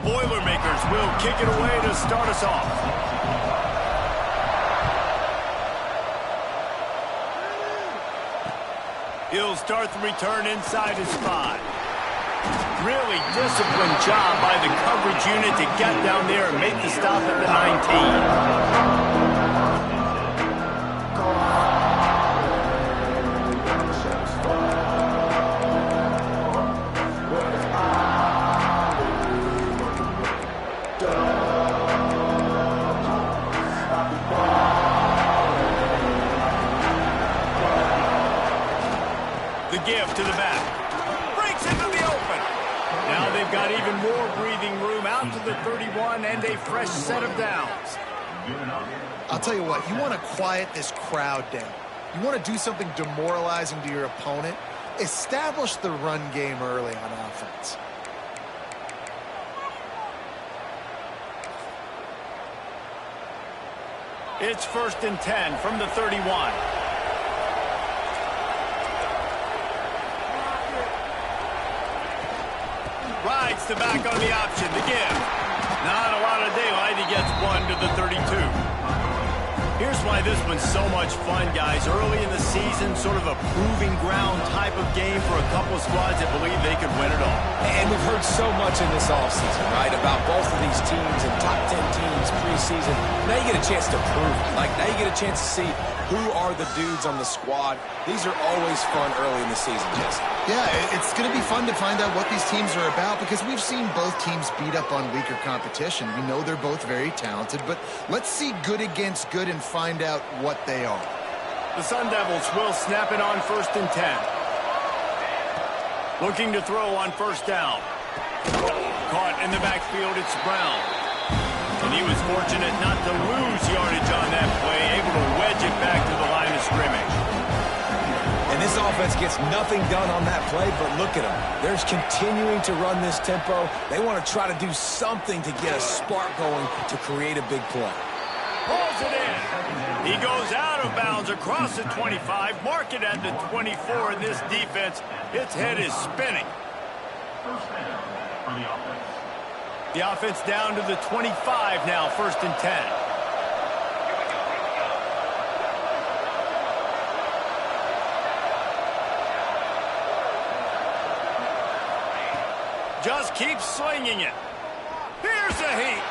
Boilermakers will kick it away to start us off. He'll start the return inside his 5. Really disciplined job by the coverage unit to get down there and make the stop at the 19. Give to the back. Breaks into the open. Now they've got even more breathing room out to the 31 and a fresh set of downs. I'll tell you what, you want to quiet this crowd down. You want to do something demoralizing to your opponent. Establish the run game early on offense. It's 1st and 10 from the 31. Rides the back on the option to give. Not a lot of daylight. He gets 1 to the 32. Here's why this one's so much fun, guys. Early in the season, sort of a proving ground type of game for a couple of squads that believe they could win it all. And we've heard so much in this offseason, right, about both of these teams and top 10 teams preseason. Now you get a chance to prove it. Like, now you get a chance to see who are the dudes on the squad. These are always fun early in the season, Jesse. Yeah, it's going to be fun to find out what these teams are about because we've seen both teams beat up on weaker competition. We know they're both very talented, but let's see good against good and find out what they are. The Sun Devils will snap it on 1st and 10. Looking to throw on 1st down. Caught in the backfield, it's Brown. And he was fortunate not to lose yardage on that play, able to wedge it back to the line of scrimmage. And this offense gets nothing done on that play, but look at them. They're continuing to run this tempo. They want to try to do something to get a spark going to create a big play. Pulls it in. He goes out of bounds across the 25, mark it at the 24, and this defense, its head is spinning. The offense down to the 25 now, 1st and 10. Just keeps slinging it. Here's a heat.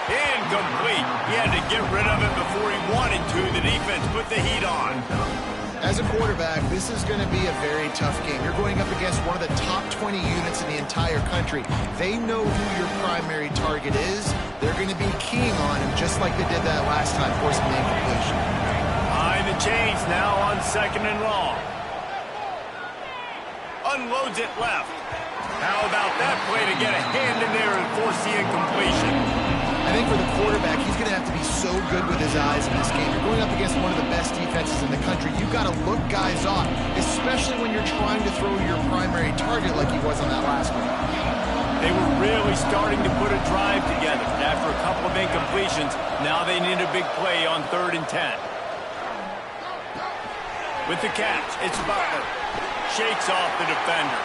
Incomplete. He had to get rid of it before he wanted to. The defense put the heat on. As a quarterback, this is going to be a very tough game. You're going up against one of the top 20 units in the entire country. They know who your primary target is. They're going to be keying on him just like they did that last time, forcing the incompletion. Behind the chains now on 2nd and long. Unloads it left. How about that play to get a hand in there and force the incompletion? I think for the quarterback, he's going to have to be so good with his eyes in this game. You're going up against one of the best defenses in the country. You've got to look guys off, especially when you're trying to throw your primary target like he was on that last one. They were really starting to put a drive together. After a couple of incompletions, now they need a big play on 3rd and 10. With the catch, it's Butler. Shakes off the defender.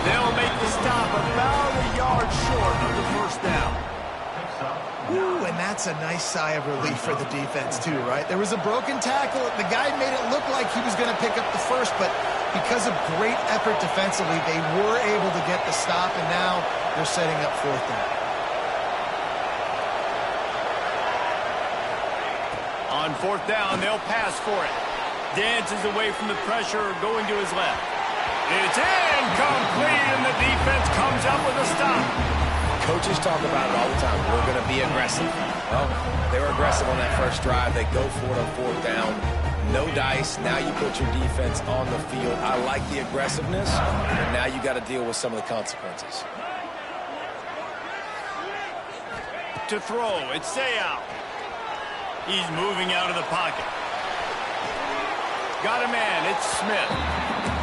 They'll make the stop about a yard short of the 1st down. Ooh, and that's a nice sigh of relief for the defense too, right? There was a broken tackle. The guy made it look like he was going to pick up the 1st, but because of great effort defensively, they were able to get the stop, and now they're setting up 4th down. On 4th down, they'll pass for it. Dances away from the pressure, going to his left. It's incomplete, and the defense comes up with a stop. Coaches talk about it all the time. We're going to be aggressive. Well, they were aggressive on that 1st drive. They go for it on 4th down. No dice. Now you put your defense on the field. I like the aggressiveness, but now you got to deal with some of the consequences. To throw, it's Sayow. He's moving out of the pocket. Got a man, it's Smith.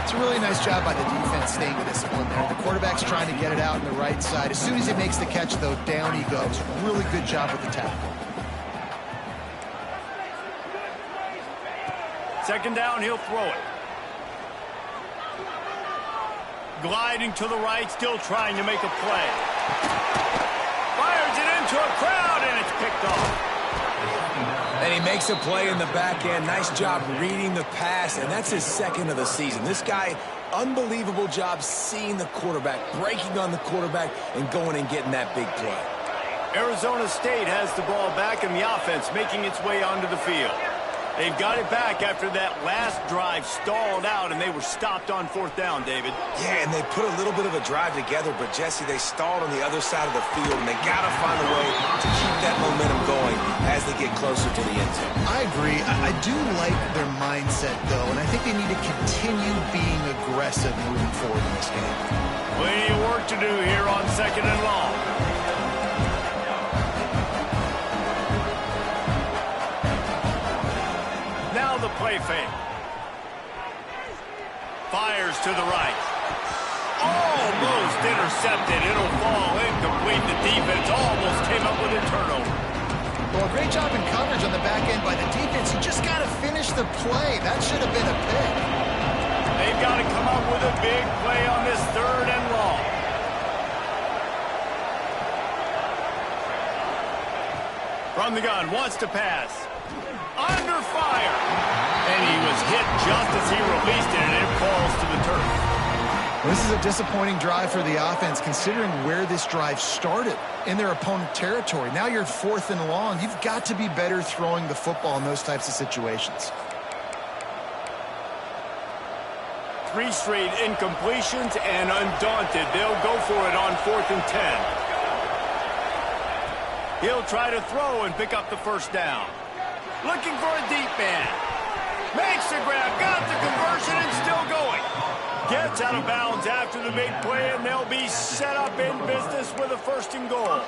It's a really nice job by the defense staying disciplined there. The quarterback's trying to get it out on the right side. As soon as he makes the catch, though, down he goes. Really good job with the tackle. 2nd down, he'll throw it. gliding to the right, still trying to make a play. Fires it into a crowd, and it's picked off. And he makes a play in the back end. Nice job reading the pass, and that's his second of the season. This guy, unbelievable job seeing the quarterback, breaking on the quarterback, and going and getting that big play. Arizona State has the ball back, and the offense making its way onto the field. They've got it back after that last drive stalled out, and they were stopped on fourth down, David. Yeah, and they put a little bit of a drive together, but, Jesse, they stalled on the other side of the field, and they got to find a way to keep that momentum going as they get closer to the end zone. I agree. I do like their mindset, though, and I think they need to continue being aggressive moving forward in this game. Plenty of work to do here on 2nd and long. Now the play fake. Fires to the right. Almost intercepted. It'll fall incomplete. The defense almost came up with a turnover. Well, great job in coverage on the back end by the defense. You just got to finish the play. That should have been a pick. They've got to come up with a big play on this 3rd and long. From the gun, wants to pass. Under fire. And he was hit just as he released it, and it falls to the turf. This is a disappointing drive for the offense, considering where this drive started, in their opponent territory. Now you're at 4th and long. You've got to be better throwing the football in those types of situations. 3 straight incompletions, and undaunted, they'll go for it on 4th and 10. He'll try to throw and pick up the first down. Looking for a deep man. Makes the grab, got the conversion, and still going. Gets out of bounds after the big play, and they'll be set up in business with a 1st and goal.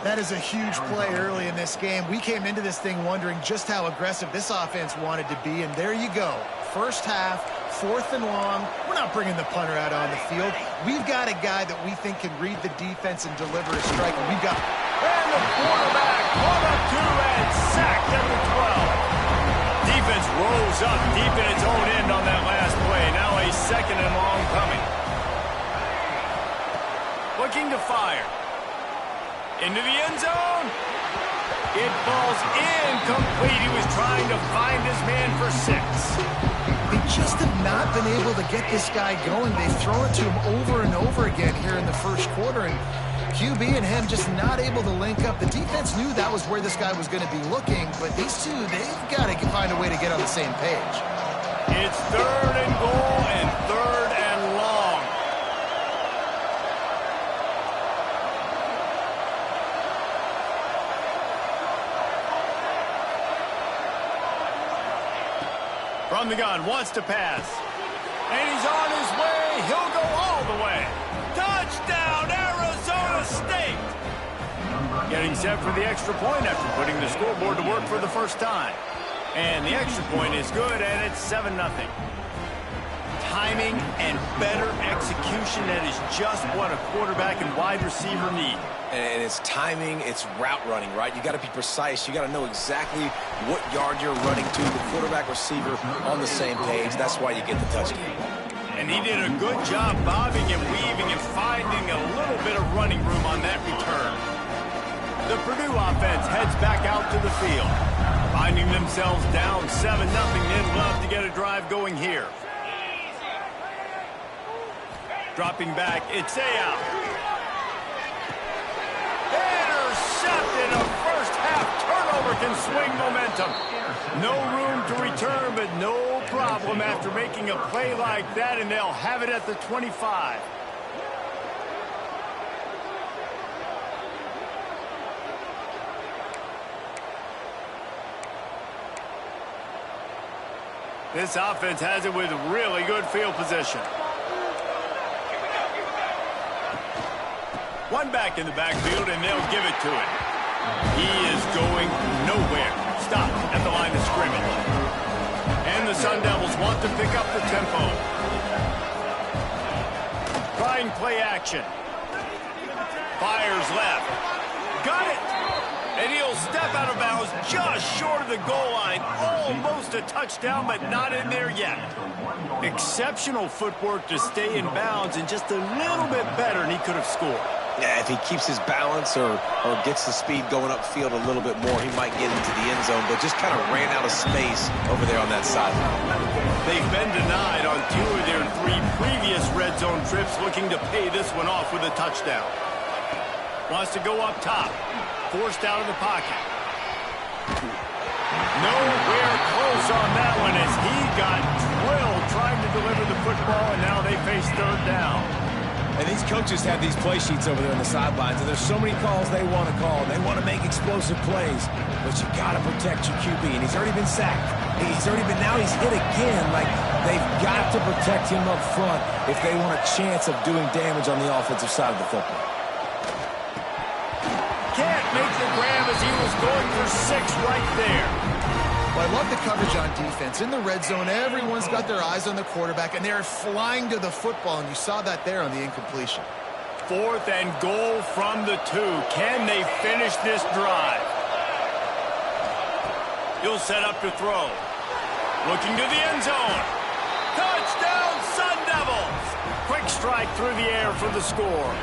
That is a huge play early in this game. We came into this thing wondering just how aggressive this offense wanted to be, and there you go. First half, 4th and long. We're not bringing the punter out on the field. We've got a guy that we think can read the defense and deliver a strike, and we've got... And the quarterback caught up to and sacked at the 12. Defense rose up deep in its own end on that last play. Now a 2nd and long coming. Looking to fire. Into the end zone. It falls incomplete. He was trying to find his man for 6. They just have not been able to get this guy going. They've thrown it to him over and over again here in the first quarter, and QB and him just not able to link up. The defense knew that was where this guy was going to be looking, but these two, they've got to find a way to get on the same page. It's 3rd and goal and 3rd and long. From the gun, wants to pass. And he's on his way. He'll go all the way. Touchdown, Arizona State! Getting set for the extra point after putting the scoreboard to work for the first time. And the extra point is good, and it's 7-0. Timing and better execution, that is just what a quarterback and wide receiver need. And it's timing, it's route running, right? You got to be precise. You got to know exactly what yard you're running to. The quarterback receiver on the same page. That's why you get the touchdown. And he did a good job bobbing and weaving and finding a little bit of running room on that return. The Purdue offense heads back out to the field. Finding themselves down 7-0, they'd love to get a drive going here. Dropping back, it's out. Intercepted. A first half turnover can swing momentum. No room to return, but no problem after making a play like that, and they'll have it at the 25. This offense has it with really good field position. One back in the backfield, and they'll give it to him. He is going nowhere. Stop at the line of scrimmage. And the Sun Devils want to pick up the tempo. Trying play action. Fires left. Got it. And he'll step out of bounds just short of the goal line. Almost a touchdown, but not in there yet. Exceptional footwork to stay in bounds, and just a little bit better, and he could have scored. Yeah, if he keeps his balance or gets the speed going upfield a little bit more, he might get into the end zone, but just kind of ran out of space over there on that sideline. They've been denied on 2 of their 3 previous red zone trips, looking to pay this one off with a touchdown. Wants to go up top. Forced out of the pocket. Nowhere close on that one as he got drilled trying to deliver the football, and now they face 3rd down. And these coaches have these play sheets over there on the sidelines, and there's so many calls they want to call. They want to make explosive plays, but you got to protect your QB, and he's already been sacked. Now he's hit again. Like, they've got to protect him up front if they want a chance of doing damage on the offensive side of the football. Can't make the grab as he was going for 6 right there. Well, I love the coverage on defense. In the red zone, everyone's got their eyes on the quarterback, and they're flying to the football, and you saw that there on the incompletion. 4th and goal from the 2. Can they finish this drive? He'll set up to throw. Looking to the end zone. Touchdown, Sun Devils! Quick strike through the air for the score.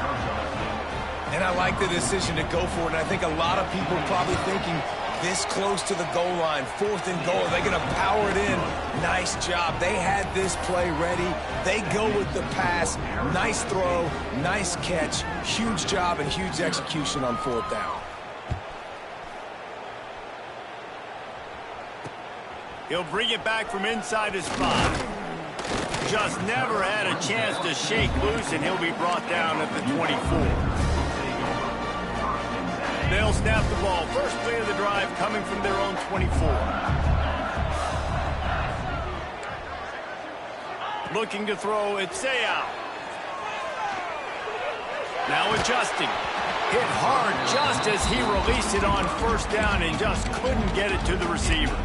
And I like the decision to go for it, and I think a lot of people probably thinking this close to the goal line, 4th and goal, are they going to power it in? Nice job. They had this play ready. They go with the pass. Nice throw, nice catch, huge job and huge execution on 4th down. He'll bring it back from inside his 5. Just never had a chance to shake loose, and he'll be brought down at the 24. They'll snap the ball. First play of the drive coming from their own 24. Looking to throw, it's out. Now adjusting. Hit hard just as he released it on 1st down and just couldn't get it to the receiver.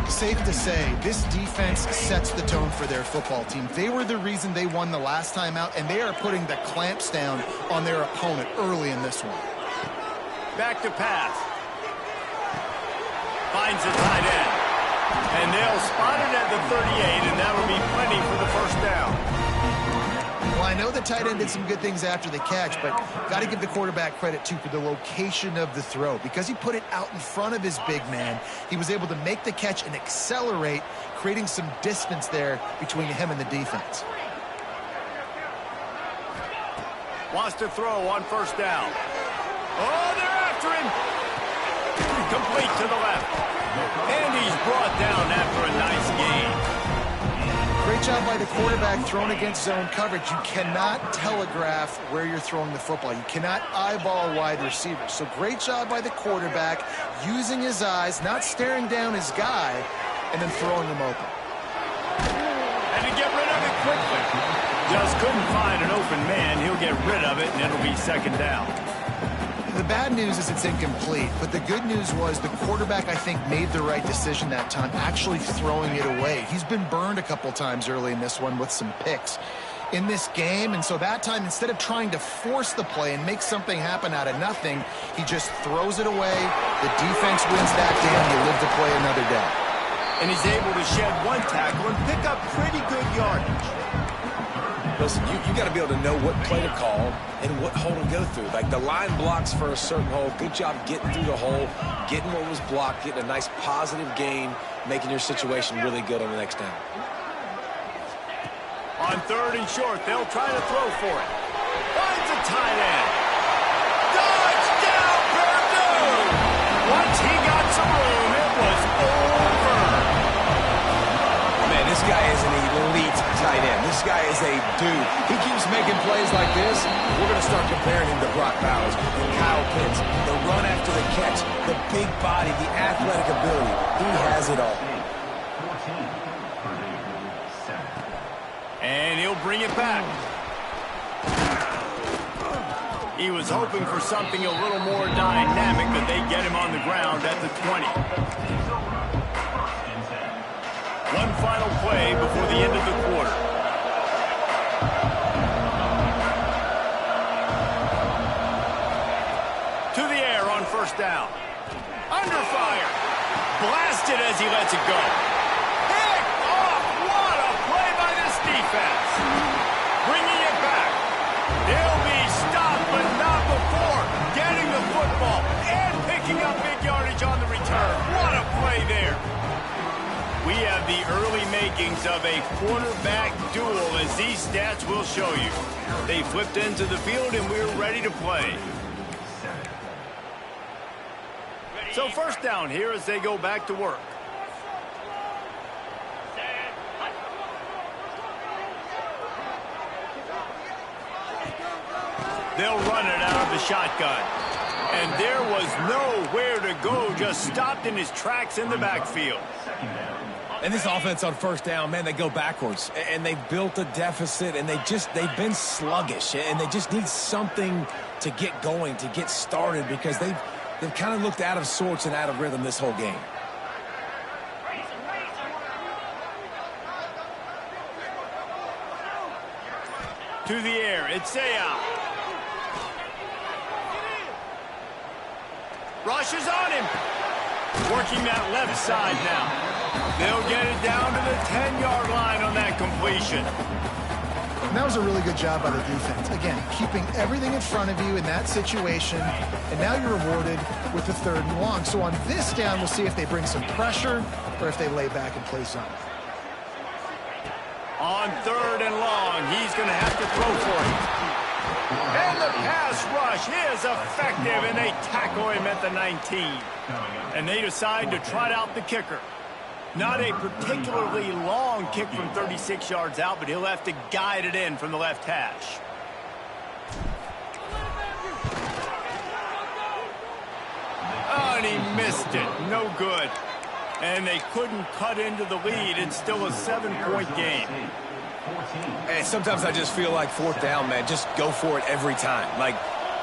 Safe to say, this defense sets the tone for their football team. They were the reason they won the last time out, and they are putting the clamps down on their opponent early in this one. Back to pass. Finds the tight end. And they'll spot it at the 38, and that'll be plenty for the 1st down. Well, I know the tight end did some good things after the catch, but got to give the quarterback credit, too, for the location of the throw. Because he put it out in front of his big man, he was able to make the catch and accelerate, creating some distance there between him and the defense. Wants to throw on 1st down. Oh, they're after him. Complete to the left. And he's brought down after a nice gain. Great job by the quarterback thrown against zone coverage. You cannot telegraph where you're throwing the football. You cannot eyeball a wide receiver. So great job by the quarterback using his eyes, not staring down his guy, and then throwing him open. And to get rid of it quickly. Just couldn't find an open man. He'll get rid of it, and it'll be 2nd down. The bad news is it's incomplete, but the good news was the quarterback, I think, made the right decision that time, actually throwing it away. He's been burned a couple times early in this one with some picks in this game, and so that time, instead of trying to force the play and make something happen out of nothing, he just throws it away. The defense wins that day, and you live to play another day. And he's able to shed 1 tackle and pick up pretty good yardage. Listen, you got to be able to know what play to call and what hole to go through. Like, the line blocks for a certain hole. Good job getting through the hole, getting what was blocked, getting a nice positive gain, making your situation really good on the next down. On 3rd and short, they'll try to throw for it. Finds a tight end. Touchdown, Purdue! Once he got some room, it was over. Man, this guy is an elite tight end. This guy is a dude. He keeps making plays like this. We're going to start comparing him to Brock Bowers and Kyle Pitts. The run after the catch, the big body, the athletic ability. He has it all. And he'll bring it back. He was hoping for something a little more dynamic, but they get him on the ground at the 20. One final play before the end of the quarter. To the air on 1st down. Under fire. Blasted as he lets it go. Picked off. What a play by this defense. Bringing it back. They'll be stopped, but not before getting the football and picking up big yardage on the return. What a play there. We have the early makings of a quarterback duel, as these stats will show you. They flipped into the field, and we're ready to play. So first down here as they go back to work. They'll run it out of the shotgun. And there was nowhere to go, just stopped in his tracks in the backfield. And this offense on first down, man, they go backwards. And they've built a deficit, and they've been sluggish. And they just need something to get going, to get started, because they've kind of looked out of sorts and out of rhythm this whole game. To the air, it's out. Rushes on him. Working that left side now. They'll get it down to the 10-yard line on that completion. And that was a really good job by the defense. Again, keeping everything in front of you in that situation, and now you're rewarded with the 3rd and long. So on this down, we'll see if they bring some pressure or if they lay back and play zone. On 3rd and long, he's going to have to throw for it. And the pass rush is effective, and they tackle him at the 19. And they decide to trot out the kicker. Not a particularly long kick from 36 yards out, but he'll have to guide it in from the left hash. Oh, and he missed it. No good. And they couldn't cut into the lead. It's still a 7-point game. And sometimes I just feel like 4th down, man, just go for it every time. Like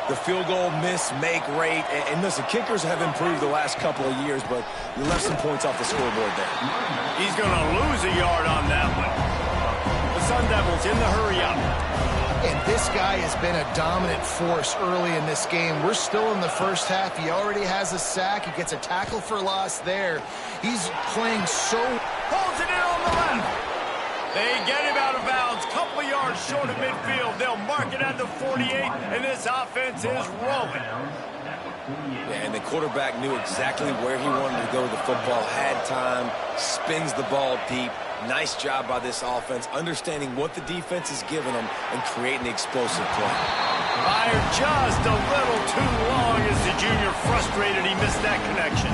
the field goal miss-make rate. And listen, kickers have improved the last couple of years, but you left some points off the scoreboard there. He's going to lose a yard on that one. The Sun Devils in the hurry-up. And this guy has been a dominant force early in this game. We're still in the first half. He already has a sack. He gets a tackle for loss there. He's playing so... Pulls it in on the left. They get him out of bounds. Couple of yards short of midfield. They'll mark it at the 48, and this offense is rolling. Yeah, and the quarterback knew exactly where he wanted to go with the football, had time, spins the ball deep. Nice job by this offense, understanding what the defense is giving them and creating the explosive play. Fired just a little too long as the junior frustrated. He missed that connection.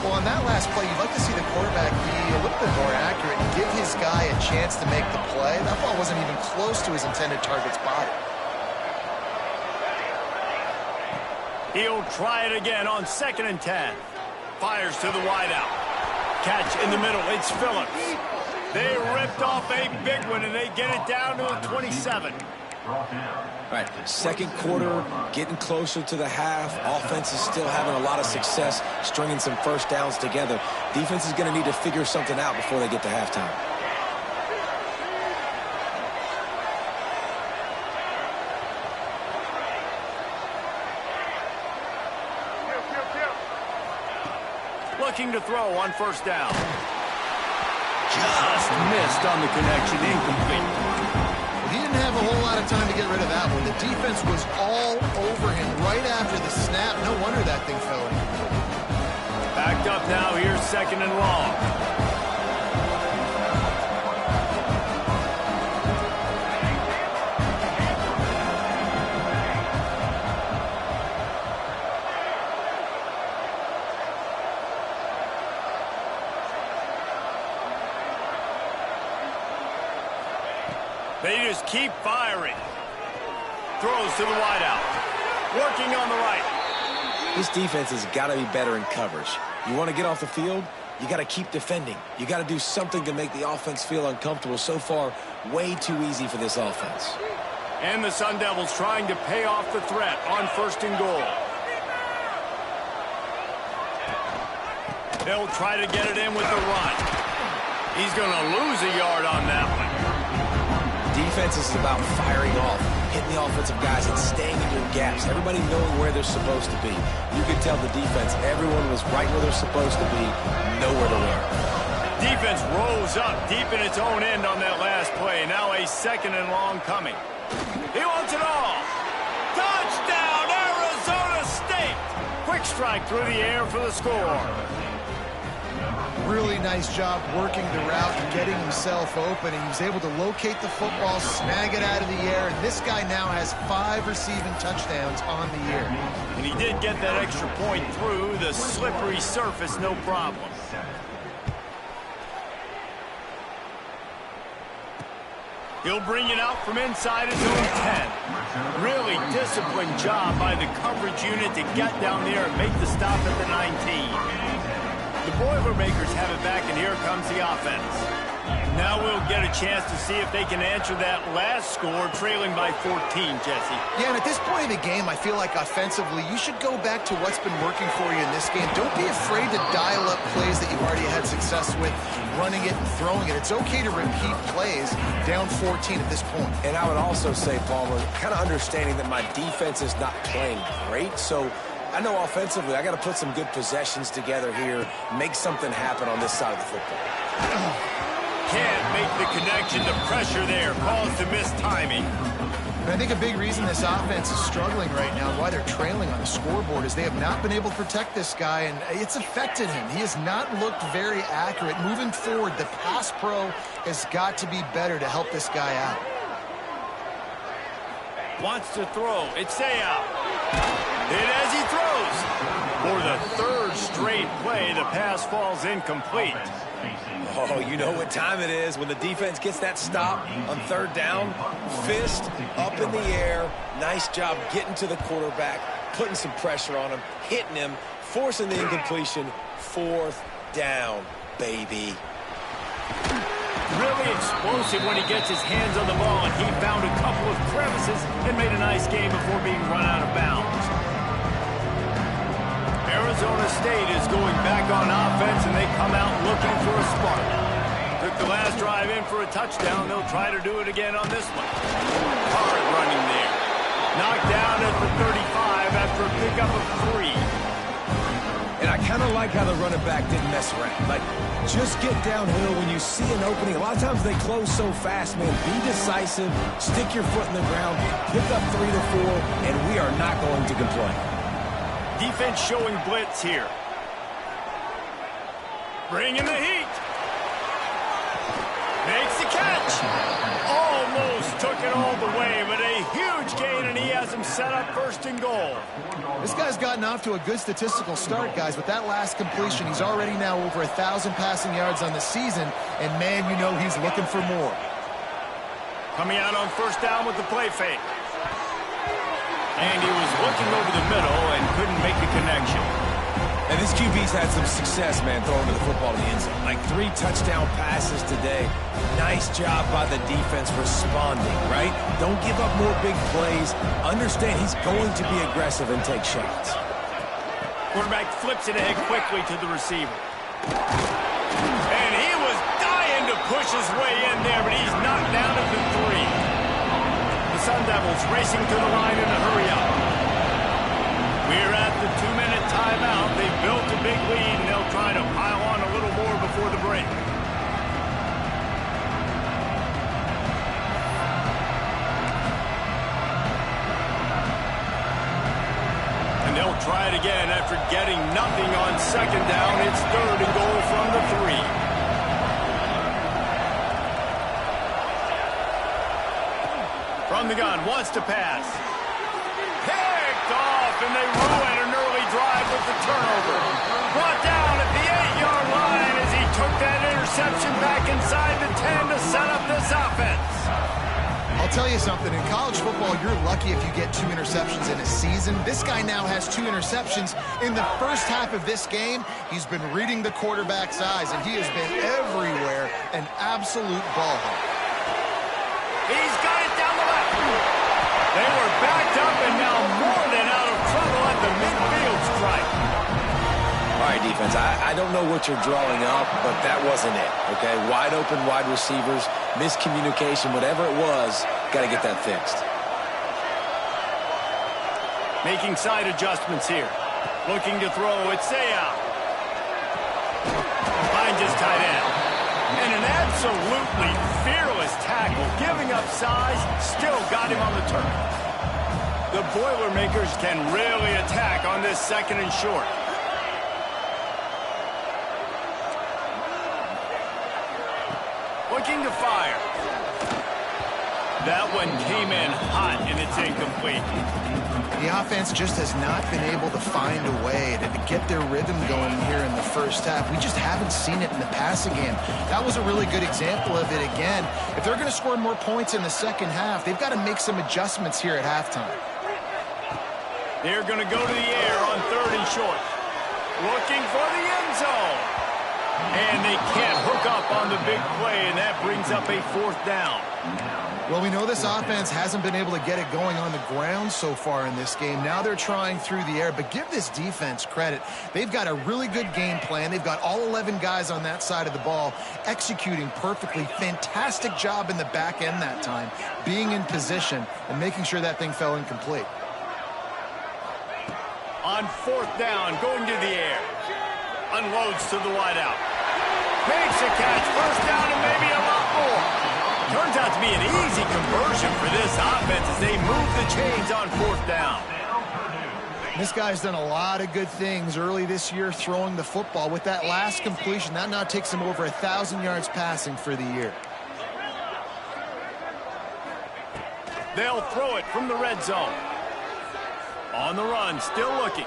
Well, on that last play, you'd like to see the quarterback be a little bit more accurate and give his guy a chance to make the play. That ball wasn't even close to his intended target's body. He'll try it again on 2nd and 10. Fires to the wideout. Catch in the middle. It's Phillips. They ripped off a big one, and they get it down to the 27. All right, 2nd quarter, getting closer to the half. Offense is still having a lot of success stringing some first downs together. Defense is going to need to figure something out before they get to halftime. Looking to throw on 1st down. Just missed on the connection, incomplete. He didn't have a whole lot of time to get rid of that one. The defense was all over him right after the snap. No wonder that thing fell in. Backed up now. Here's 2nd and long. They just keep firing. Throws to the wideout. Working on the right. This defense has got to be better in coverage. You want to get off the field, you got to keep defending. You got to do something to make the offense feel uncomfortable. So far, way too easy for this offense. And the Sun Devils trying to pay off the threat on 1st and goal. They'll try to get it in with the run. He's going to lose a yard on that one. Defense is about firing off, hitting the offensive guys and staying in your gaps, everybody knowing where they're supposed to be. You could tell the defense, everyone was right where they're supposed to be, nowhere to run. Defense rose up deep in its own end on that last play. Now a 2nd and long coming. He wants it all. Touchdown, Arizona State. Quick strike through the air for the score. Really nice job working the route and getting himself open. And he was able to locate the football, snag it out of the air. And this guy now has 5 receiving touchdowns on the year. And he did get that extra point through the slippery surface, no problem. He'll bring it out from inside his own 10. Really disciplined job by the coverage unit to get down there and make the stop at the 19. The Boilermakers have it back, and here comes the offense. Now we'll get a chance to see if they can answer that last score, trailing by 14, Jesse. Yeah, and at this point in the game, I feel like offensively, you should go back to what's been working for you in this game. Don't be afraid to dial up plays that you've already had success with, running it and throwing it. It's okay to repeat plays down 14 at this point. And I would also say, Palmer, kind of understanding that my defense is not playing great, so I know offensively I got to put some good possessions together here, make something happen on this side of the football. Can't make the connection. The pressure there caused the missed timing. And I think a big reason this offense is struggling right now and why they're trailing on the scoreboard is they have not been able to protect this guy, and it's affected him. He has not looked very accurate. Moving forward, the pass pro has got to be better to help this guy out. Wants to throw. It's out. Hit as he throws. For the 3rd straight play, the pass falls incomplete. Oh, you know what time it is when the defense gets that stop on 3rd down. Fist up in the air. Nice job getting to the quarterback, putting some pressure on him, hitting him, forcing the incompletion. 4th down, baby. Really explosive when he gets his hands on the ball, and he found a couple of crevices and made a nice game before being run out of bounds. Arizona State is going back on offense, and they come out looking for a spark. Took the last drive in for a touchdown. They'll try to do it again on this one. Hard running there. Knocked down at the 35 after a pickup of 3. And I kind of like how the running back didn't mess around. Like, just get downhill when you see an opening. A lot of times they close so fast, man. Be decisive, stick your foot in the ground, pick up 3 to 4, and we are not going to complain. Defense showing blitz here. Bringing the heat. Makes the catch. Almost took it all the way, but a huge gain, and he has him set up 1st and goal. This guy's gotten off to a good statistical start, guys. With that last completion, he's already now over 1,000 passing yards on the season, and man, you know he's looking for more. Coming out on 1st down with the play fake. And he was looking over the middle and couldn't make the connection. And this QB's had some success, man, throwing the football to the end zone. Like 3 touchdown passes today. Nice job by the defense responding, right? Don't give up more big plays. Understand he's going to be aggressive and take shots. Quarterback flips it ahead quickly to the receiver. And he was dying to push his way in there, but he's knocked down at the 3. The Sun Devils racing to the line in a hurry-up. We're at the 2-minute timeout. They've built a big lead, and they'll try to pile on a little more before the break. And they'll try it again after getting nothing on 2nd down. It's 3rd and goal from the 3. From the gun, wants to pass. Picked off, and they ruin an early drive with the turnover. Brought down at the 8-yard line as he took that interception back inside the 10 to set up this offense. I'll tell you something. In college football, you're lucky if you get 2 interceptions in a season. This guy now has 2 interceptions. In the first half of this game, he's been reading the quarterback's eyes, and he has been everywhere, an absolute ball hawk. He's got it down the left. They were backed up and now more than out of trouble at the midfield stripe. All right, defense, I don't know what you're drawing up, but that wasn't it, okay? Wide open wide receivers, miscommunication, whatever it was, got to get that fixed. Making side adjustments here. Looking to throw. It's Sayah. Finds his tight end. And an absolutely fearless tackle. Giving up size. Still got him on the turn. The Boilermakers can really attack on this 2nd and short. Looking to fire. That one came in hot, and it's incomplete. The offense just has not been able to find a way to get their rhythm going here in the first half. We just haven't seen it in the passing game. That was a really good example of it again. If they're going to score more points in the second half, they've got to make some adjustments here at halftime. They're going to go to the air on 3rd and short. Looking for the end zone. And they can't hook up on the big play, and that brings up a 4th down. Well, we know this offense hasn't been able to get it going on the ground so far in this game. Now they're trying through the air, but give this defense credit. They've got a really good game plan. They've got all 11 guys on that side of the ball executing perfectly. Fantastic job in the back end that time, being in position and making sure that thing fell incomplete. On 4th down, going to the air. Unloads to the wideout. Makes a catch. 1st down and maybe a lot more. Turns out to be an easy conversion for this offense as they move the chains on 4th down. This guy's done a lot of good things early this year throwing the football. With that last completion, that now takes him over 1,000 yards passing for the year. They'll throw it from the red zone. On the run, still looking.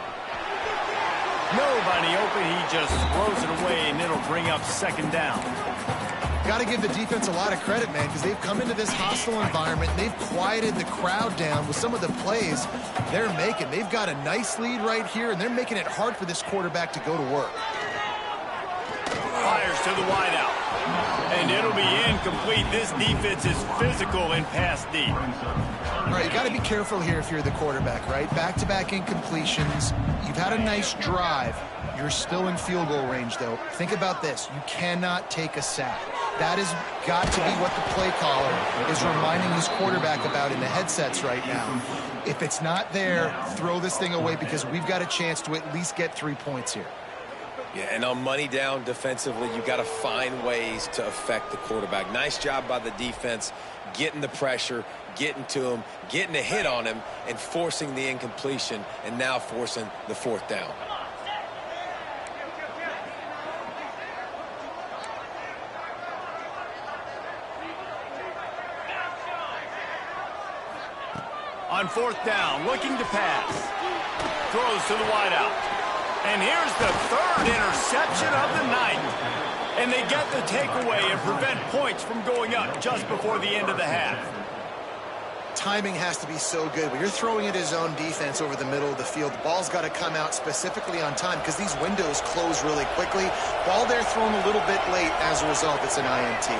Nobody open, he just throws it away, and it'll bring up 2nd down. Got to give the defense a lot of credit, man, because they've come into this hostile environment. They've quieted the crowd down with some of the plays they're making. They've got a nice lead right here, and they're making it hard for this quarterback to go to work. Fires to the wideout. And it'll be incomplete. This defense is physical and pass deep. All right, you got to be careful here if you're the quarterback, right? Back-to-back incompletions. You've had a nice drive. You're still in field goal range, though. Think about this. You cannot take a sack. That has got to be what the play caller is reminding his quarterback about in the headsets right now. If it's not there, throw this thing away because we've got a chance to at least get 3 points here. Yeah, and on money down defensively, you got to find ways to affect the quarterback. Nice job by the defense, getting the pressure, getting to him, getting a hit on him, and forcing the incompletion, and now forcing the 4th down. On 4th down, looking to pass. Throws to the wideout. And here's the 3rd interception of the night. And they get the takeaway and prevent points from going up just before the end of the half. Timing has to be so good. When you're throwing at his own defense over the middle of the field, the ball's got to come out specifically on time because these windows close really quickly. Ball there thrown a little bit late. As a result, it's an INT.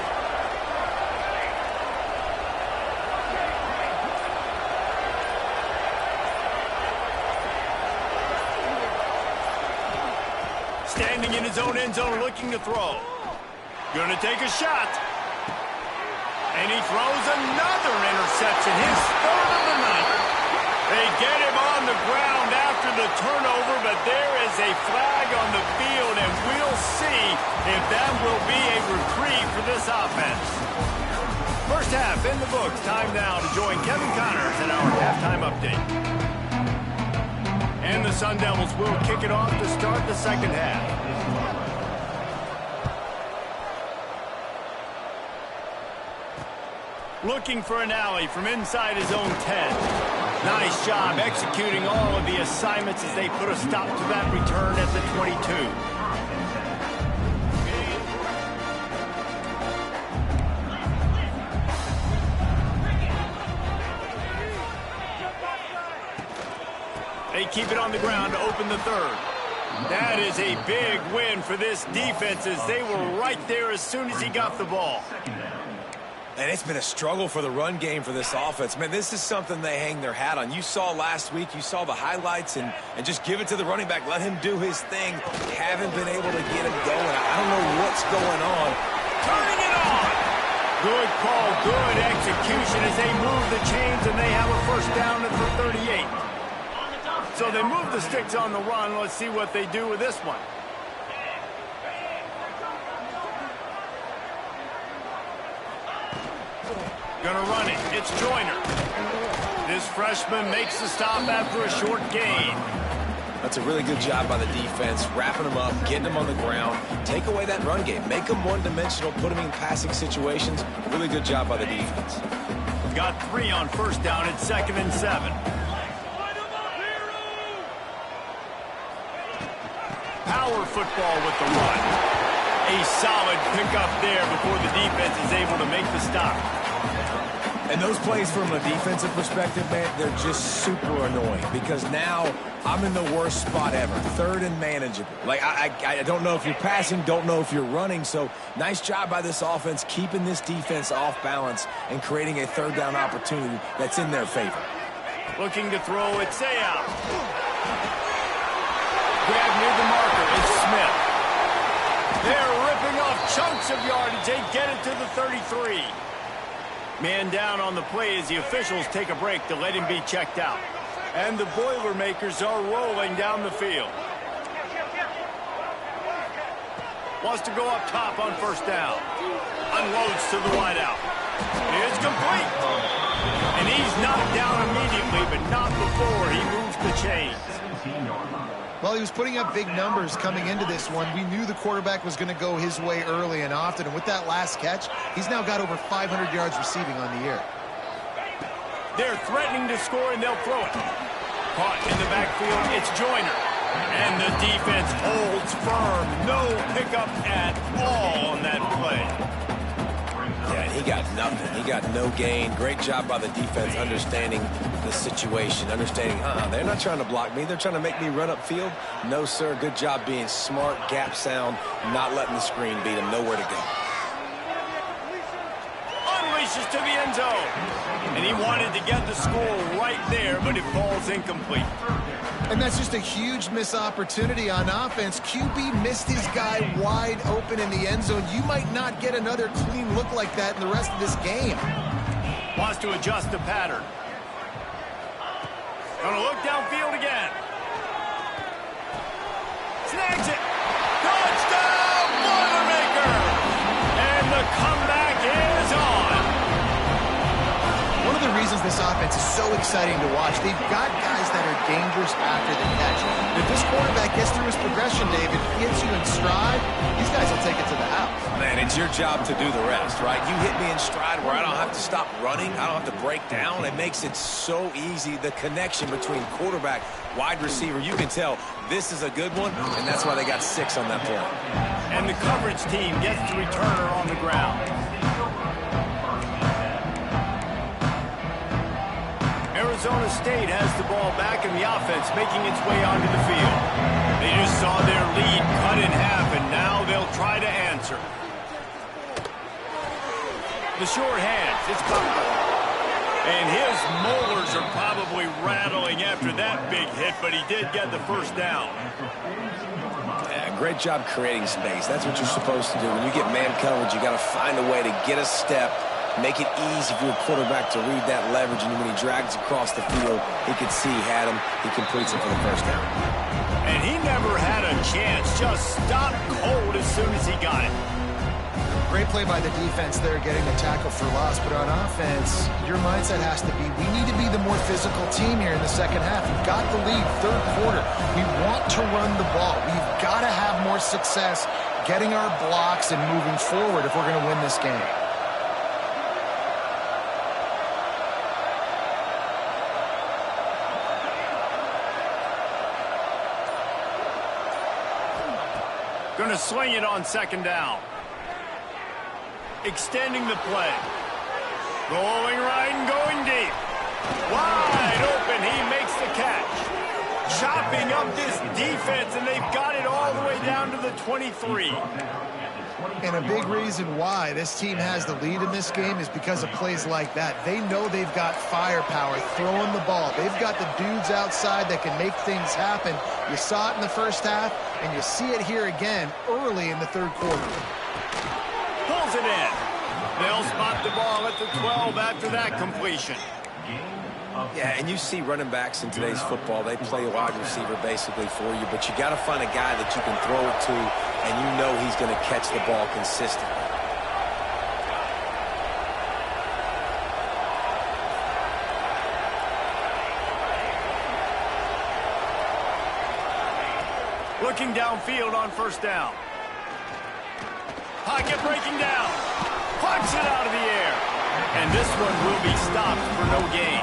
Standing in his own end zone looking to throw. Going to take a shot. And he throws another interception, his 3rd of the night. They get him on the ground after the turnover, but there is a flag on the field, and we'll see if that will be a reprieve for this offense. First half in the books. Time now to join Kevin Connors in our halftime update. And the Sun Devils will kick it off to start the second half. Looking for an alley from inside his own 10. Nice job executing all of the assignments as they put a stop to that return at the 22. They keep it on the ground to open the 3rd. That is a big win for this defense as they were right there as soon as he got the ball. And it's been a struggle for the run game for this offense. Man, this is something they hang their hat on. You saw last week, you saw the highlights, and just give it to the running back. Let him do his thing. Haven't been able to get him going. I don't know what's going on. Turning it on! Good call, good execution as they move the chains, and they have a 1st down at the 38. So they move the sticks on the run. Let's see what they do with this one. Gonna run it. It's Joyner. This freshman makes the stop after a short gain. That's a really good job by the defense, wrapping them up, getting them on the ground. Take away that run game. Make them one-dimensional, put them in passing situations. Really good job by the defense. Got 3 on first down at 2nd and 7. Power football with the run. A solid pickup there before the defense is able to make the stop. And those plays from a defensive perspective, man, they're just super annoying because now I'm in the worst spot ever, 3rd and manageable. Like, I don't know if you're passing, don't know if you're running, so nice job by this offense keeping this defense off balance and creating a 3rd down opportunity that's in their favor. Looking to throw, it's out. Grab near the marker, it's Smith. They're ripping off chunks of yardage. They get it to the 33. Man down on the play as the officials take a break to let him be checked out. And the Boilermakers are rolling down the field. Wants to go up top on first down. Unloads to the wideout. It's complete. And he's knocked down immediately, but not before he moves the chains. Well, he was putting up big numbers coming into this one. We knew the quarterback was going to go his way early and often. And with that last catch, he's now got over 500 yards receiving on the year. They're threatening to score, and they'll throw it. Caught in the backfield, it's Joyner. And the defense holds firm. No pickup at all on that play. Yeah, he got nothing. He got no gain. Great job by the defense understanding the situation, understanding, they're not trying to block me. They're trying to make me run upfield. No, sir. Good job being smart, gap sound, not letting the screen beat him. Nowhere to go. Unleashes to the end zone. And he wanted to get the score right there, but it falls incomplete. And that's just a huge missed opportunity on offense. QB missed his guy wide open in the end zone. You might not get another clean look like that in the rest of this game. Wants to adjust the pattern. Gonna look downfield again. Snags it. Touchdown, Boilermakers! And the comeback is on. One of the reasons this offense is so exciting to watch, they've got guys that are dangerous after the catch. And if this quarterback gets through his progression, David, gets you in stride, these guys will take it to the house. Man, it's your job to do the rest, right? You hit me in stride where I don't have to stop running. I don't have to break down. It makes it so easy, the connection between quarterback, wide receiver. You can tell this is a good one, and that's why they got 6 on that play. And the coverage team gets the returner on the ground. Arizona State has the ball back in the offense, making its way onto the field. They just saw their lead cut in half, and now they'll try to answer. The short hands, it's Butler. And his molars are probably rattling after that big hit, but he did get the first down. Yeah, great job creating space. That's what you're supposed to do. When you get man coverage, you got to find a way to get a step, make it easy for your quarterback to read that leverage, and when he drags across the field, he can see he had him. He completes it for the first down. And he never had a chance. Just stopped cold as soon as he got it. Great play by the defense there, getting the tackle for loss. But on offense, your mindset has to be, we need to be the more physical team here in the second half. We've got the lead, third quarter. We want to run the ball. We've got to have more success getting our blocks and moving forward if we're going to win this game. Going to swing it on second down. Extending the play. Going right and going deep. Wide open, he makes the catch. Chopping up this defense, and they've got it all the way down to the 23. And a big reason why this team has the lead in this game is because of plays like that. They know they've got firepower throwing the ball. They've got the dudes outside that can make things happen. You saw it in the first half, and you see it here again early in the third quarter. Pulls it in. They'll spot the ball at the 12 after that completion. Yeah, and you see running backs in today's football, they play a wide receiver basically for you, but you got to find a guy that you can throw it to, and you know he's going to catch the ball consistently. Looking downfield on first down. Pocket breaking down. Plucks it out of the air. And this one will be stopped for no gain.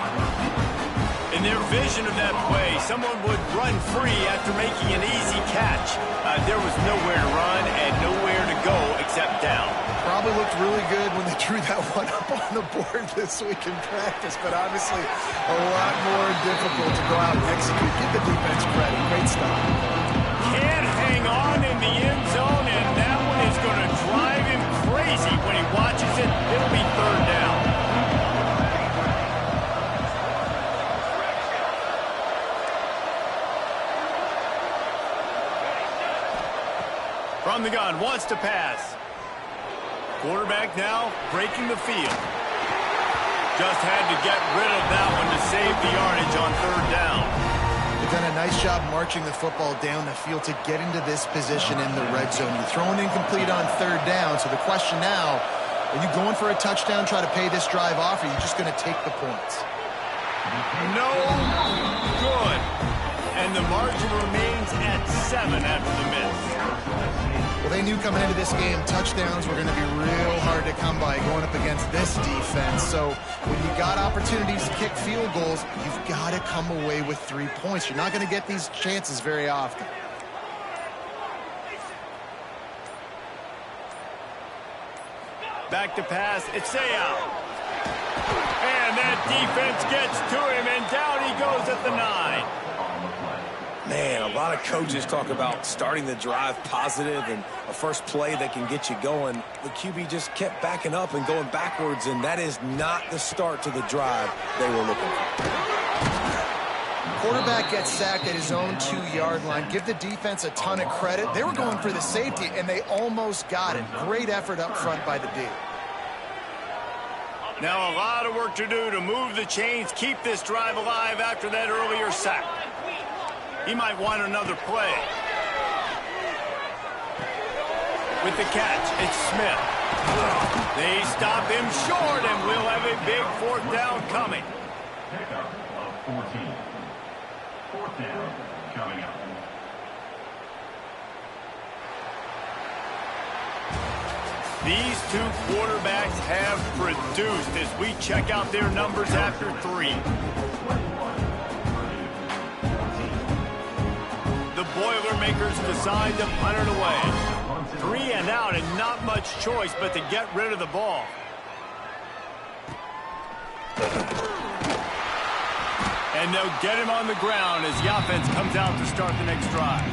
In their vision of that play, someone would run free after making an easy catch. There was nowhere to run and nowhere to go except down. Probably looked really good when they drew that one up on the board this week in practice, but obviously a lot more difficult to go out and execute. Give the defense credit. Great stop. Can't hang on in the end zone, and that one is going to drive him crazy when he watches it. It'll be third down. From the gun, wants to pass. Quarterback now breaking the field. Just had to get rid of that one to save the yardage on third down. They've done a nice job marching the football down the field to get into this position in the red zone. You're throwing incomplete on third down, so the question now, are you going for a touchdown, try to pay this drive off, or are you just going to take the points? No good. And the margin remains at 7 after the miss. Well, they knew coming into this game touchdowns were going to be real hard to come by going up against this defense. So when you got opportunities to kick field goals, you've got to come away with 3 points. You're not going to get these chances very often. Back to pass, it's out. And that defense gets to him, and down he goes at the 9. Man, a lot of coaches talk about starting the drive positive and a first play that can get you going. The QB just kept backing up and going backwards, and that is not the start to the drive they were looking for. Quarterback gets sacked at his own 2-yard line. Give the defense a ton of credit. They were going for the safety, and they almost got it. Great effort up front by the D. Now a lot of work to do to move the chains, keep this drive alive after that earlier sack. He might want another play. With the catch, it's Smith. They stop him short, and we'll have a big fourth down coming. Pickup of 14. Fourth down coming up. These two quarterbacks have produced as we check out their numbers after 3. The Boilermakers decide to punt it away. 3 and out, and not much choice but to get rid of the ball. And they'll get him on the ground as the offense comes out to start the next drive.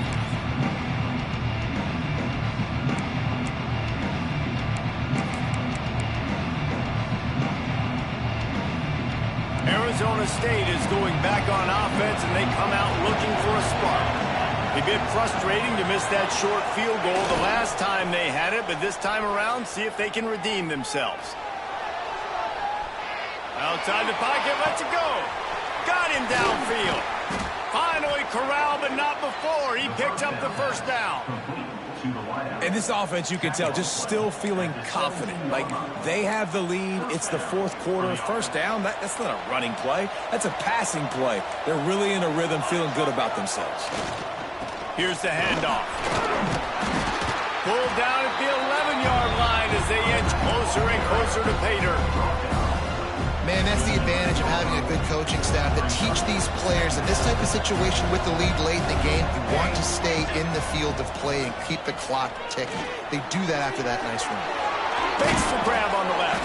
Arizona State is going back on offense, and they come out looking for a spark. A bit frustrating to miss that short field goal the last time they had it, but this time around, see if they can redeem themselves. Outside the pocket, lets it go. Got him downfield. Finally corralled, but not before. He picked up the first down. And this offense, you can tell, just still feeling confident. Like, they have the lead. It's the fourth quarter. First down, that's not a running play. That's a passing play. They're really in a rhythm, feeling good about themselves. Here's the handoff. Pulled down at the 11-yard line as they inch closer and closer to pay dirt. Man, that's the advantage of having a good coaching staff to teach these players in this type of situation with the lead late in the game, you want to stay in the field of play and keep the clock ticking. They do that after that nice run. Fakes the grab on the left.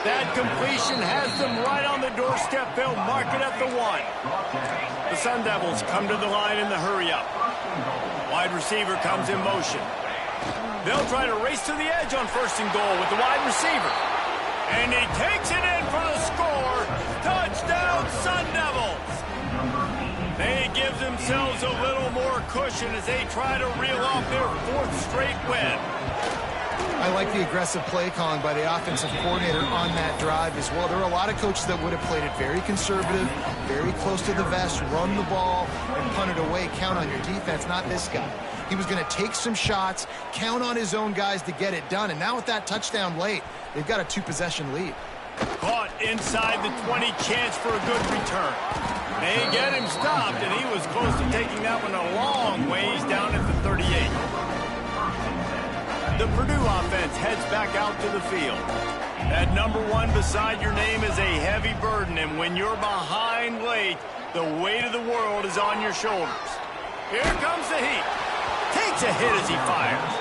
That completion has them right on the doorstep. They'll mark it at the 1. The Sun Devils come to the line in the hurry-up. Wide receiver comes in motion. They'll try to race to the edge on first and goal with the wide receiver. And he takes it in for the score. Touchdown, Sun Devils. They give themselves a little more cushion as they try to reel off their 4th straight win. I like the aggressive play calling by the offensive coordinator on that drive as well. There are a lot of coaches that would have played it very conservative, very close to the vest, run the ball, and punt it away, count on your defense. Not this guy. He was going to take some shots, count on his own guys to get it done. And now with that touchdown late, they've got a 2-possession lead. Caught inside the 20, chance for a good return. They get him stopped, and he was close to taking that one a long ways down at the 38. The Purdue offense heads back out to the field. That number 1 beside your name is a heavy burden, and when you're behind late, the weight of the world is on your shoulders. Here comes the heat. Takes a hit as he fires.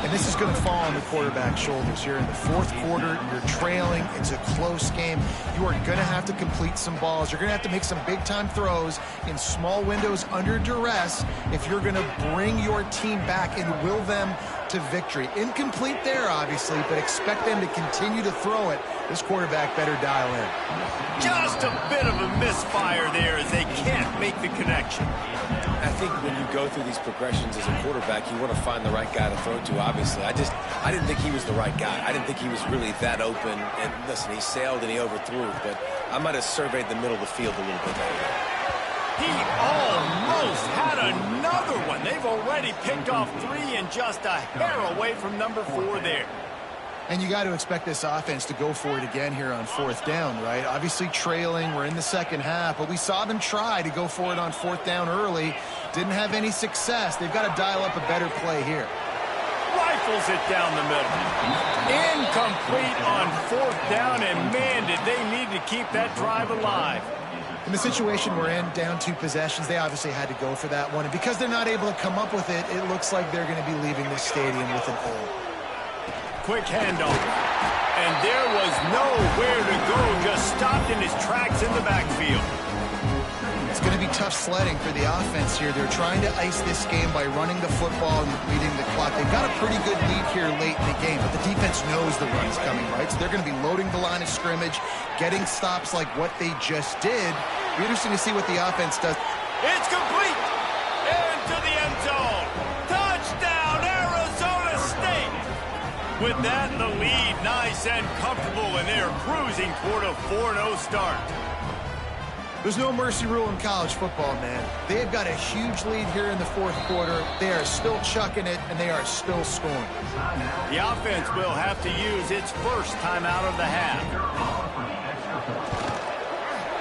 And this is going to fall on the quarterback's shoulders here in the fourth quarter. You're trailing. It's a close game. You are going to have to complete some balls. You're going to have to make some big-time throws in small windows under duress if you're going to bring your team back and will them to victory. Incomplete there, obviously, but expect them to continue to throw it. This quarterback better dial in. Just a bit of a misfire there as they can't make the connection. I think when you go through these progressions as a quarterback, you want to find the right guy to throw to, obviously. I didn't think he was the right guy. I didn't think he was really that open. And listen, he sailed and he overthrew, but I might have surveyed the middle of the field a little bit better. He almost had another one. They've already picked off 3 and just a hair away from number 4 there. And you got to expect this offense to go for it again here on 4th down, right? Obviously trailing. We're in the second half, but we saw them try to go for it on 4th down early. Didn't have any success. They've got to dial up a better play here. Rifles it down the middle. Incomplete on 4th down, and man, did they need to keep that drive alive. In the situation we're in, down 2 possessions, they obviously had to go for that one. And because they're not able to come up with it, it looks like they're going to be leaving this stadium with an O. Quick handoff. And there was nowhere to go, just stopped in his tracks in the backfield. It's going to be tough sledding for the offense here. They're trying to ice this game by running the football and beating the clock. They've got a pretty good lead here late in the game, but the defense knows the run's coming, right? So they're going to be loading the line of scrimmage, getting stops like what they just did. Be interesting to see what the offense does. It's complete. Into the end zone. Touchdown, Arizona State. With that, the lead nice and comfortable, and they're cruising toward a 4-0 start. There's no mercy rule in college football, man. They've got a huge lead here in the fourth quarter. They are still chucking it, and they are still scoring. The offense will have to use its first timeout of the half.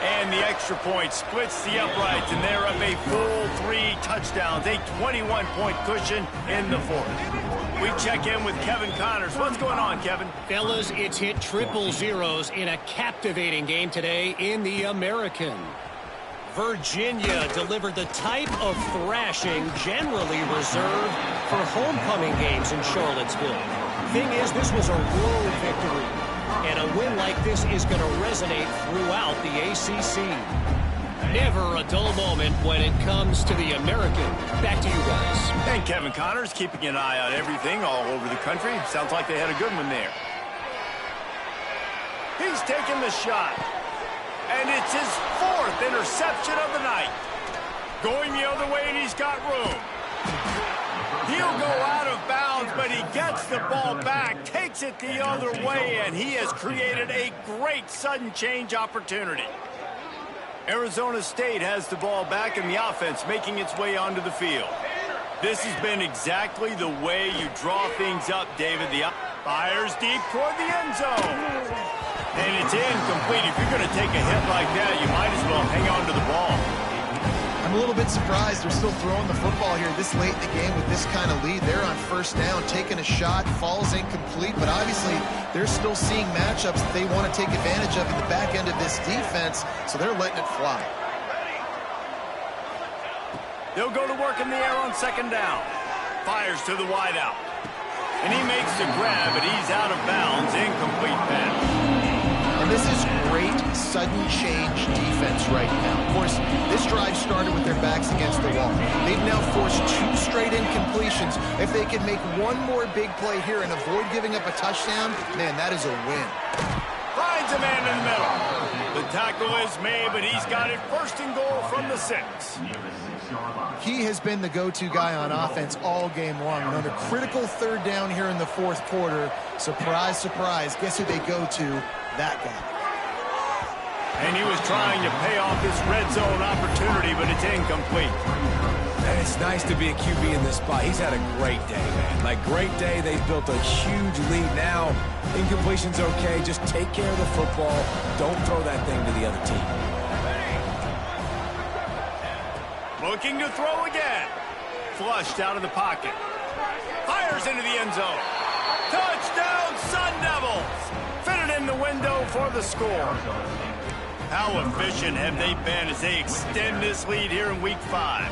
And the extra point splits the uprights, and they're up a full 3 touchdowns, a 21-point cushion in the fourth. We check in with Kevin Connors. What's going on, Kevin? Fellas, it's hit triple zeros in a captivating game today in the American. Virginia delivered the type of thrashing generally reserved for homecoming games in Charlottesville. Thing is, this was a road victory, and a win like this is going to resonate throughout the ACC. Never a dull moment when it comes to the American. Back to you guys. And Kevin Connors keeping an eye on everything all over the country. Sounds like they had a good one there. He's taking the shot. And it's his 4th interception of the night. Going the other way, and he's got room. He'll go out of bounds, but he gets the ball back, takes it the other way, and he has created a great sudden change opportunity. Arizona State has the ball back, and the offense making its way onto the field. This has been exactly the way you draw things up, David. The fires deep toward the end zone. And it's incomplete. If you're going to take a hit like that, you might as well hang on to the ball. I'm a little bit surprised they're still throwing the football here this late in the game with this kind of lead. They're on 1st down, taking a shot, falls incomplete, but obviously they're still seeing matchups that they want to take advantage of at the back end of this defense, so they're letting it fly. They'll go to work in the air on 2nd down. Fires to the wideout. And he makes the grab, but he's out of bounds. Incomplete pass. And this is great sudden change defense right now. Of course, this drive started with their backs against the wall. They've now forced 2 straight incompletions. If they can make one more big play here and avoid giving up a touchdown, man, that is a win. Finds a man in the middle. The tackle is made, but he's got it first and goal from the 6. He has been the go-to guy on offense all game long. And on a critical third down here in the fourth quarter, surprise, surprise, guess who they go to? That guy. And he was trying to pay off this red zone opportunity, but it's incomplete. And it's nice to be a QB in this spot. He's had a great day, man. Like, great day. They've built a huge lead now. Incompletion's okay. Just take care of the football. Don't throw that thing to the other team. Looking to throw again. Flushed out of the pocket. Fires into the end zone. Touchdown, Sun Devils! Fitted in the window for the score. How efficient have they been as they extend this lead here in Week 5?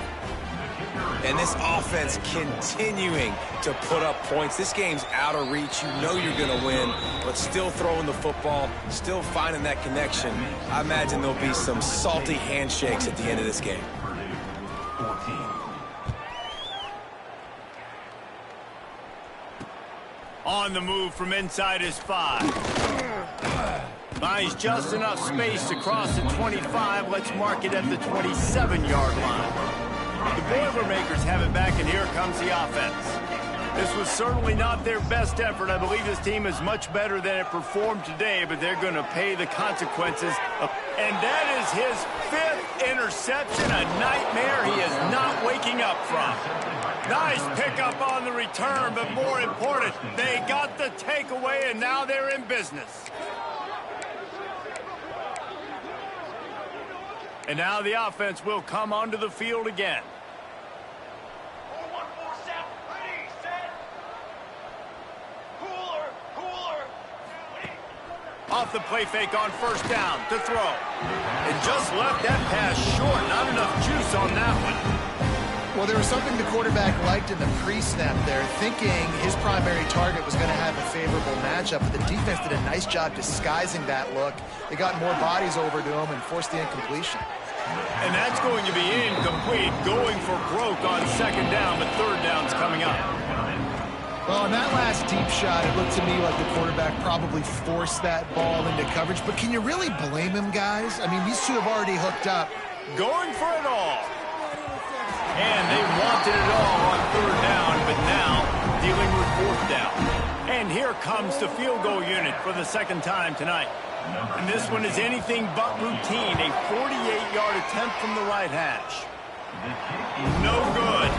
And this offense continuing to put up points. This game's out of reach. You know you're going to win, but still throwing the football, still finding that connection. I imagine there'll be some salty handshakes at the end of this game. On the move from inside his 5. Buys just enough space to cross the 25. Let's mark it at the 27-yard line. The Boilermakers have it back, and here comes the offense. This was certainly not their best effort. I believe this team is much better than it performed today, but they're going to pay the consequences. And that is his 5th interception, a nightmare he is not waking up from. Nice pickup on the return, but more important, they got the takeaway, and now they're in business. And now the offense will come onto the field again. Off the play fake on first down to throw. And just left that pass short. Not enough juice on that one. Well, there was something the quarterback liked in the pre-snap there, thinking his primary target was going to have a favorable matchup. But the defense did a nice job disguising that look. They got more bodies over to him and forced the incompletion. And that's going to be incomplete, going for broke on second down, but third down's coming up. Well, in that last deep shot, it looked to me like the quarterback probably forced that ball into coverage. But can you really blame him, guys? I mean, these two have already hooked up. Going for it all. And they wanted it all on third down, but now dealing with fourth down. And here comes the field goal unit for the second time tonight. And this one is anything but routine. A 48-yard attempt from the right hash. No good.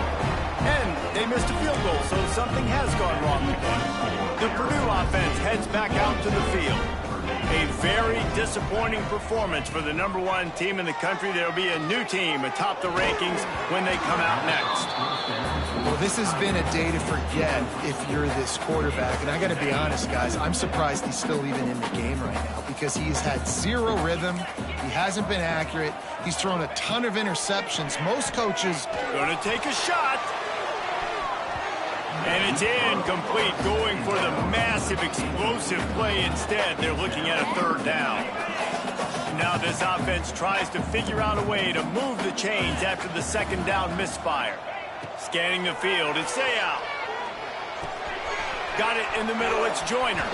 And they missed a field goal, so something has gone wrong today. The Purdue offense heads back out to the field. A very disappointing performance for the #1 team in the country. There'll be a new team atop the rankings when they come out next. Well, this has been a day to forget if you're this quarterback. And I got to be honest, guys, I'm surprised he's still even in the game right now because he's had zero rhythm. He hasn't been accurate. He's thrown a ton of interceptions. Most coaches... Going to take a shot. And it's incomplete, going for the massive explosive play instead. They're looking at a third down. Now this offense tries to figure out a way to move the chains after the second down misfire. Scanning the field, it's out. Got it in the middle, it's Joyner.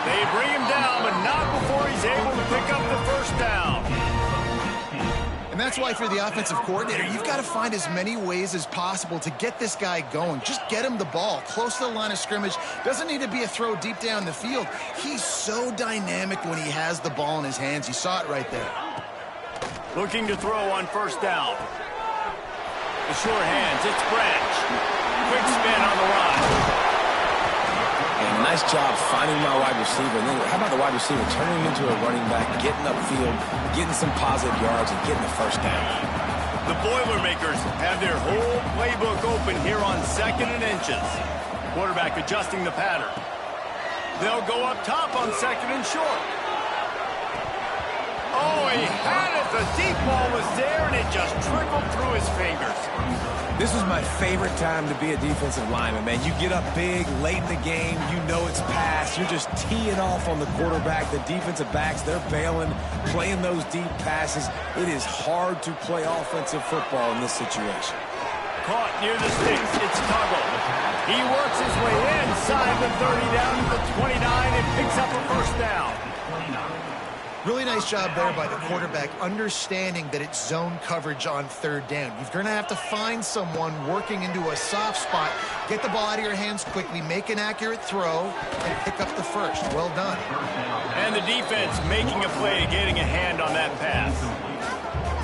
They bring him down, but not before he's able to pick up the first down. And that's why for the offensive coordinator, you've got to find as many ways as possible to get this guy going. Just get him the ball close to the line of scrimmage. Doesn't need to be a throw deep down the field. He's so dynamic when he has the ball in his hands. You saw it right there. Looking to throw on first down. The short hands, it's Branch. Quick spin on the run. And nice job finding my wide receiver. And then how about the wide receiver turning him into a running back, getting upfield, getting some positive yards, and getting the first down. The Boilermakers have their whole playbook open here on 2nd and inches. Quarterback adjusting the pattern. They'll go up top on 2nd and short. Oh, he had it. The deep ball was there, and it just trickled through his fingers. This was my favorite time to be a defensive lineman, man. You get up big, late in the game, you know it's past. You're just teeing off on the quarterback. The defensive backs, they're bailing, playing those deep passes. It is hard to play offensive football in this situation. Caught near the sticks, it's Tuggle. He works his way inside the 30 down to the 29 and picks up a first down. Really nice job there by the quarterback, understanding that it's zone coverage on third down. You're going to have to find someone working into a soft spot, get the ball out of your hands quickly, make an accurate throw, and pick up the first. Well done. And the defense making a play, getting a hand on that pass.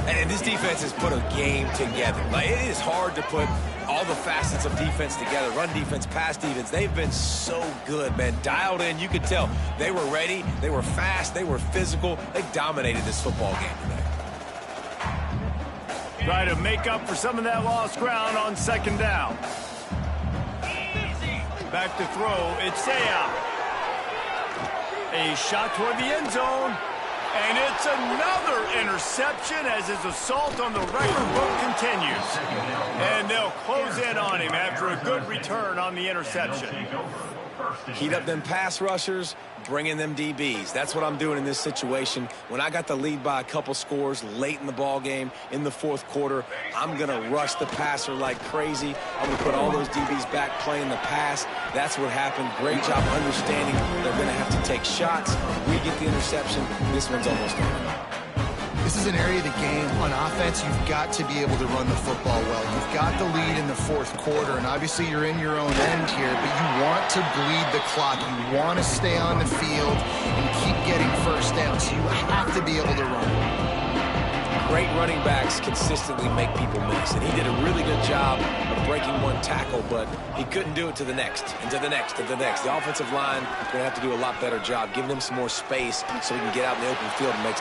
And this defense has put a game together. Like, it is hard to put all the facets of defense together. Run defense, pass defense. They've been so good, man. Dialed in. You could tell they were ready. They were fast. They were physical. They dominated this football game today. Try to make up for some of that lost ground on second down. Back to throw. It's Sayah. A shot toward the end zone. And it's another interception as his assault on the record book continues. And they'll close in on him after a good return on the interception. Heat up them pass rushers, bring in them DBs. That's what I'm doing in this situation. When I got the lead by a couple scores late in the ball game, in the fourth quarter, I'm going to rush the passer like crazy. I'm going to put all those DBs back playing the pass. That's what happened. Great job understanding they're going to have to take shots. We get the interception. This one's almost over. This is an area of the game. On offense, you've got to be able to run the football well. You've got the lead in the fourth quarter, and obviously you're in your own end here, but you want to bleed the clock. You want to stay on the field and keep getting first down, so you have to be able to run. Great running backs consistently make people miss, and he did a really good job of breaking one tackle, but he couldn't do it to the next, and to the next, and to the next. The offensive line is going to have to do a lot better job, giving them some more space so he can get out in the open field and make.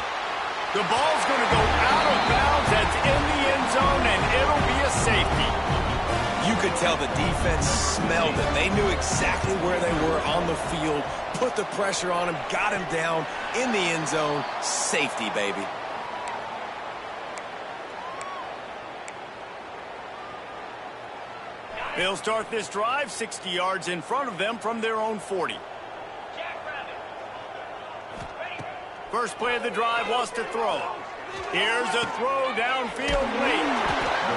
The ball's going to go out of bounds. That's in the end zone, and it'll be a safety. You could tell the defense smelled it. They knew exactly where they were on the field, put the pressure on him, got him down in the end zone. Safety, baby. They'll start this drive 60 yards in front of them from their own 40. First play of the drive wants to throw. Here's a throw downfield late.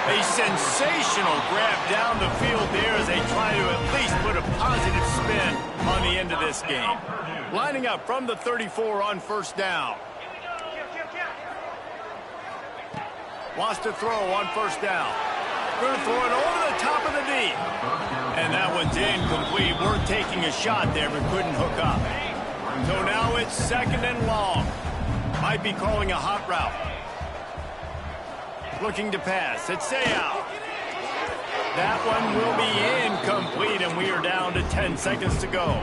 A sensational grab down the field there as they try to at least put a positive spin on the end of this game. Lining up from the 34 on first down. Wants to throw on first down. Going to throw it over the top of the D. And that one's incomplete. We're taking a shot there, but couldn't hook up. So now it's second and long. Might be calling a hot route. Looking to pass. It's Sayah. That one will be incomplete, and we are down to 10 seconds to go.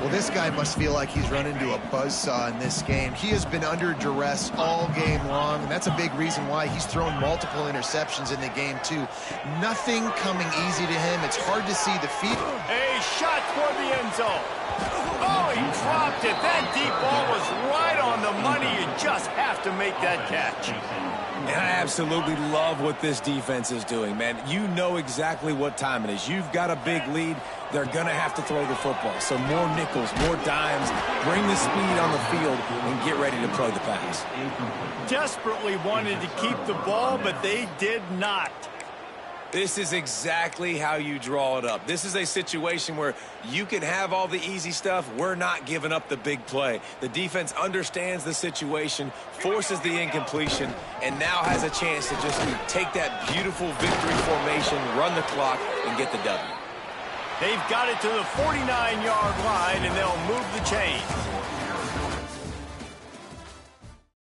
Well, this guy must feel like he's run into a buzzsaw in this game. He has been under duress all game long, and that's a big reason why he's thrown multiple interceptions in the game, too. Nothing coming easy to him. It's hard to see the feet. A shot toward the end zone. Oh, he dropped it. That deep ball was right on the money. You just have to make that catch. And I absolutely love what this defense is doing, man. You know exactly what time it is. You've got a big lead. They're going to have to throw the football. So more nickels, more dimes, bring the speed on the field, and get ready to play the pass. Desperately wanted to keep the ball, but they did not. This is exactly how you draw it up. This is a situation where you can have all the easy stuff. We're not giving up the big play. The defense understands the situation, forces the incompletion, and now has a chance to just take that beautiful victory formation, run the clock, and get the W. They've got it to the 49-yard line, and they'll move the chains.